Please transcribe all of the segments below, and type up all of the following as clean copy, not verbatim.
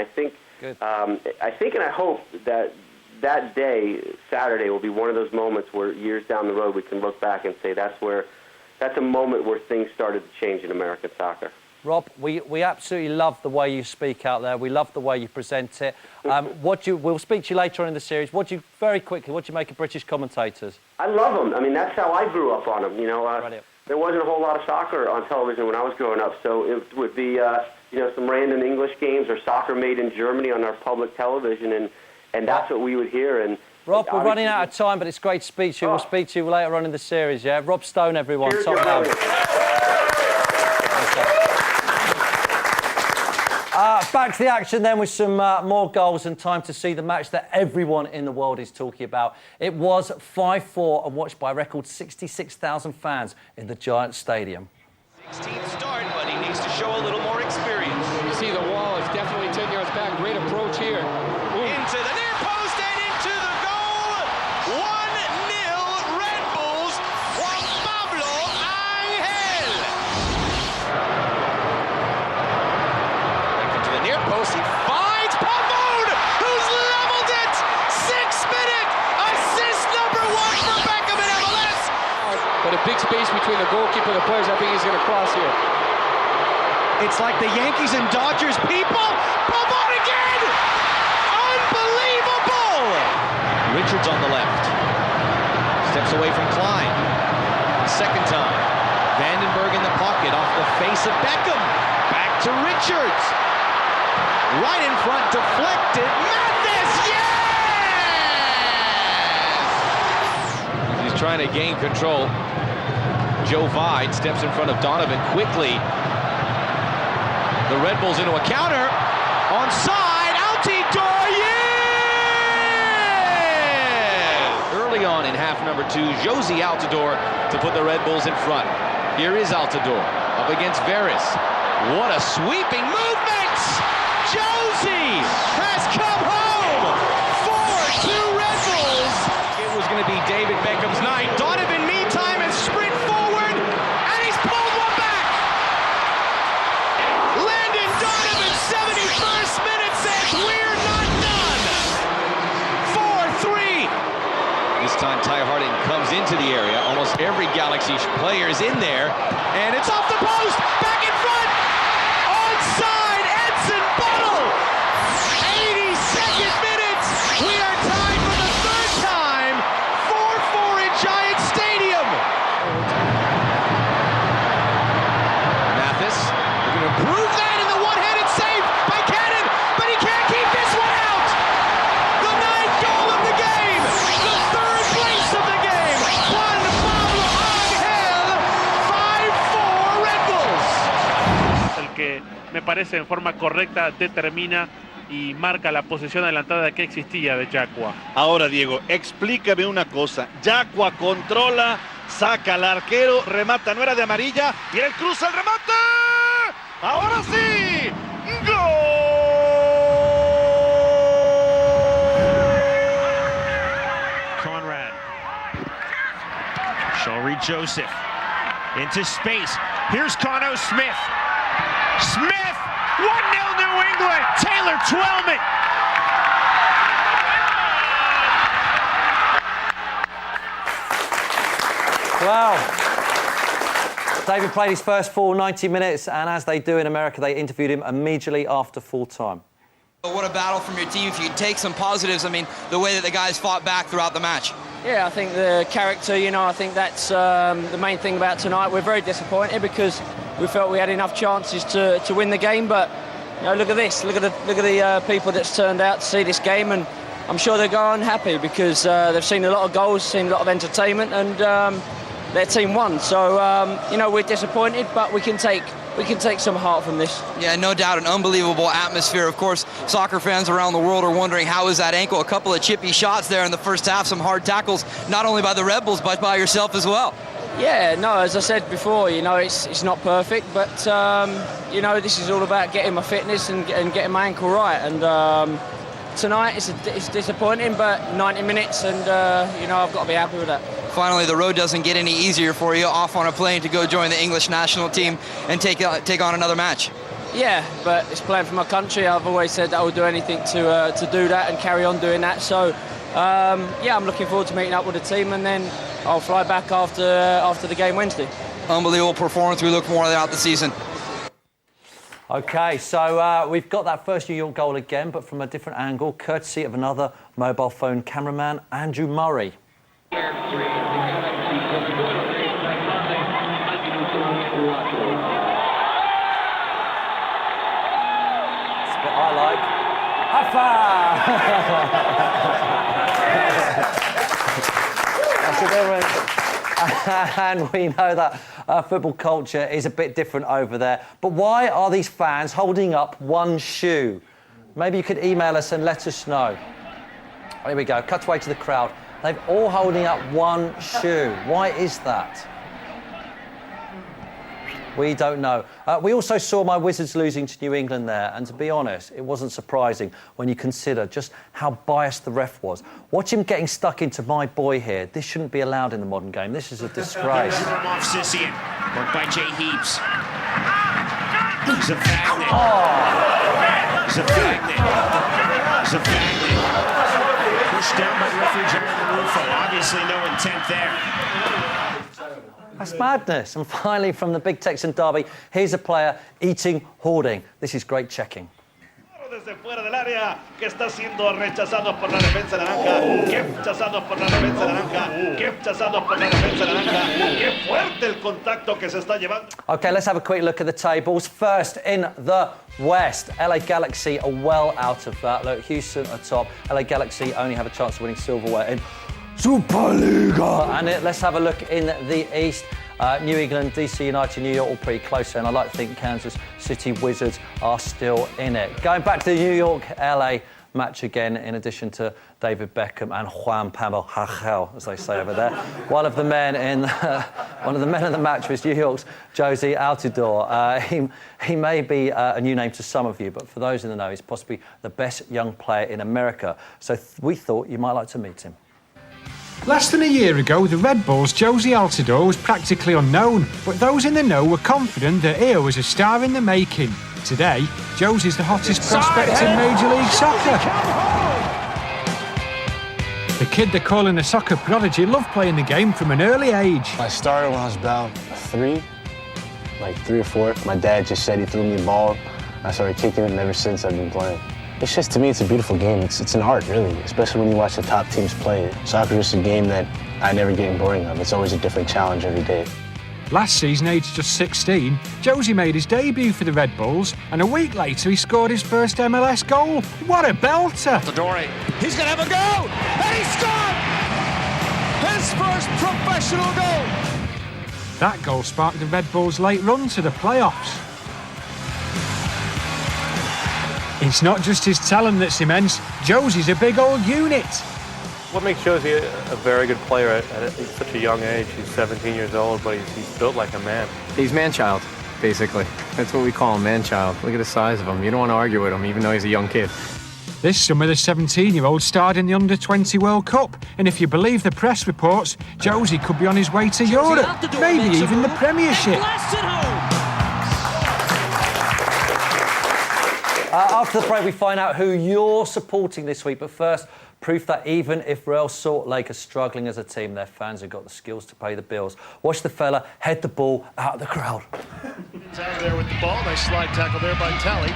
I think, and I hope that day, Saturday, will be one of those moments where years down the road we can look back and say that's a moment where things started to change in American soccer. Rob, we absolutely love the way you speak out there. We love the way you present it. We'll speak to you later on in the series. What do you make of British commentators? I love them. I mean, that's how I grew up on them. You know, there wasn't a whole lot of soccer on television when I was growing up, so it would be some random English games or soccer made in Germany on our public television, and that's what we would hear. And Rob, we're running out of time, but it's great to speak to you. We'll speak to you later on in the series. Yeah, Rob Stone, everyone. Cheers, back to the action then with some more goals and time to see the match that everyone in the world is talking about. It was 5-4 and watched by a record 66,000 fans in the Giants Stadium. 16th start, but he needs to show a little more experience. You see the wall is definitely 10 yards back. Great approach here. Into the near post and into the goal. 1-0 Red Bulls. Juan Pablo Angel. Into the near post, he finds Pavone, who's leveled it. 6-minute assist number 1 for Beckham in MLS. But a big space between the goalkeeper and the players. I think he's going to cross here. It's like the Yankees and Dodgers people. Pavone again. Unbelievable! Richards on the left. Steps away from Klein. Second time. Vandenberg in the pocket off the face of Beckham. Back to Richards. Right in front, deflected. Mathis, yes! He's trying to gain control. Joe Vide steps in front of Donovan quickly. The Red Bulls into a counter. Onside, Altidore, yeah! Early on in half number 2, Josie Altidore to put the Red Bulls in front. Here is Altidore up against Veris. What a sweeping movement! Josie has come home! 4-2 Red Bulls! It was going to be David Beckham's night. Donovan, meantime, has sprint forward, and he's pulled one back! Landon Donovan, 71st minute, says, we're not done! 4-3! This time, Ty Harding comes into the area. Almost every Galaxy player is in there, and it's off the post! Back in front! Onside, Edson Buttle! 82nd minute! We are tied for the third time! 4-4 in Giant Stadium! Mathis looking to improve that in the one-handed save by Cannon, but he can't keep this one out! The 9th goal of the game! The 3rd place of the game! Juan Pablo Angel! 5-4 Red Bulls! El que me parece en forma correcta determina y marca la posición adelantada que existía de Jacqua. Ahora, Diego, explícame una cosa. Jacqua controla, saca al arquero, remata, no era de amarilla, y el cruce, el remate. ¡Ahora sí! ¡Gol! Conrad. Shawry Joseph. Into space. Here's Cano Smith. Smith! 1-0 New England! Taylor Twellman! Wow. David played his first full 90 minutes, and as they do in America, they interviewed him immediately after full time. What a battle from your team. If you could take some positives, I mean, the way that the guys fought back throughout the match. Yeah, I think the character, I think that's the main thing about tonight. We're very disappointed because we felt we had enough chances to win the game, but look at this. Look at the people that's turned out to see this game, and I'm sure they're going happy because they've seen a lot of goals, seen a lot of entertainment, and their team won. So we're disappointed, but we can take some heart from this. Yeah, no doubt, an unbelievable atmosphere. Of course, soccer fans around the world are wondering how is that ankle. A couple of chippy shots there in the first half, some hard tackles, not only by the Red Bulls, but by yourself as well. Yeah, no, as I said before, it's not perfect, but this is all about getting my fitness and getting my ankle right. And tonight it's disappointing, but 90 minutes, and I've got to be happy with that. Finally, the road doesn't get any easier for you, off on a plane to go join the English national team and take on another match. Yeah, but it's playing for my country. I've always said that I would do anything to do that and carry on doing that. So, yeah, I'm looking forward to meeting up with the team, and then I'll fly back after the game Wednesday. Unbelievable performance. We look more throughout the season. OK, so we've got that first New York goal again, but from a different angle, courtesy of another mobile phone cameraman, Andrew Murray. I like. That's a difference. And we know that football culture is a bit different over there. But why are these fans holding up one shoe? Maybe you could email us and let us know. Here we go. Cut away to the crowd. They're all holding up one shoe. Why is that? We don't know. We also saw my Wizards losing to New England there, and to be honest, it wasn't surprising when you consider just how biased the ref was. Watch him getting stuck into my boy here. This shouldn't be allowed in the modern game. This is a disgrace. Off Sissien, worked by Jay Heaps. Zavagnin. Zavagnin. Pushed down by the referee, Jeremy Rufo. Obviously no intent there. That's madness. And finally, from the big Texan derby, here's a player eating hoarding. This is great checking. Desde fuera del área, que está siendo rechazado por la defensa naranja, que rechazado por la defensa naranja, que rechazado por la defensa naranja, qué fuerte el contacto que se está llevando. OK, let's have a quick look at the tables. First in the West, LA Galaxy are well out of that. Look, Houston are top. LA Galaxy only have a chance of winning silverware in Superliga. And let's have a look in the East. New England, DC United, New York, all pretty close, and I like to think Kansas City Wizards are still in it. Going back to the New York-LA match again, in addition to David Beckham and Juan Pablo Hagel, as they say over there. One of the men of the match was New York's Josie Altidore. He may be a new name to some of you, but for those in the know, he's possibly the best young player in America. So we thought you might like to meet him. Less than a year ago, the Red Bulls' Josie Altidore was practically unknown, but those in the know were confident that here was a star in the making. Today, Josie's the hottest prospect in Major League Soccer. The kid they're calling a soccer prodigy loved playing the game from an early age. I started when I was about 3 or 4. My dad just said he threw me a ball. I started kicking it, and ever since I've been playing. It's just, to me, it's a beautiful game. It's an art, really, especially when you watch the top teams play it. Soccer is just a game that I never get boring of. It's always a different challenge every day. Last season, aged just 16, Josie made his debut for the Red Bulls, and a week later he scored his first MLS goal. What a belter! Altidore, he's going to have a go! And he scored! His first professional goal! That goal sparked the Red Bulls' late run to the playoffs. It's not just his talent that's immense, Josie's a big old unit. What makes Josie a very good player at such a young age? He's 17 years old, but he's built like a man. He's man-child, basically. That's what we call him, man-child. Look at the size of him. You don't want to argue with him, even though he's a young kid. This summer, the 17-year-old starred in the Under-20 World Cup, and if you believe the press reports, Josie could be on his way to Europe, maybe even the Premiership. After the break, we find out who you're supporting this week. But first, proof that even if Real Salt Lake are struggling as a team, their fans have got the skills to pay the bills. Watch the fella head the ball out of the crowd. He's out of there with the ball. Nice slide tackle there by Talley.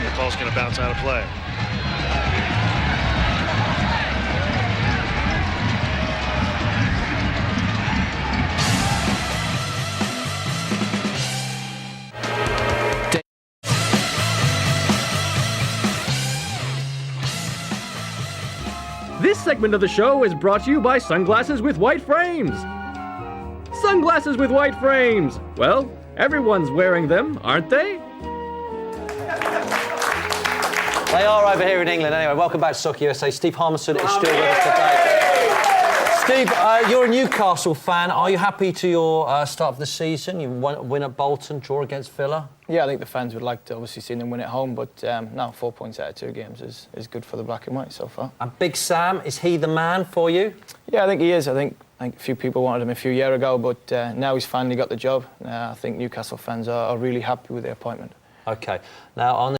The ball's going to bounce out of play. This segment of the show is brought to you by Sunglasses with White Frames. Sunglasses with white frames. Well, everyone's wearing them, aren't they? They are over here in England. Anyway, welcome back to Soccer USA. Steve Harmison is still with us today. Steve, you're a Newcastle fan. Are you happy to your start of the season? You win at Bolton, draw against Villa. Yeah, I think the fans would like to obviously see them win at home, but no, 4 points out of 2 games is good for the black and white so far. And Big Sam, is he the man for you? Yeah, I think he is. I think I think a few people wanted him a few years ago, but now he's finally got the job. I think Newcastle fans are really happy with the appointment. Okay. Now, on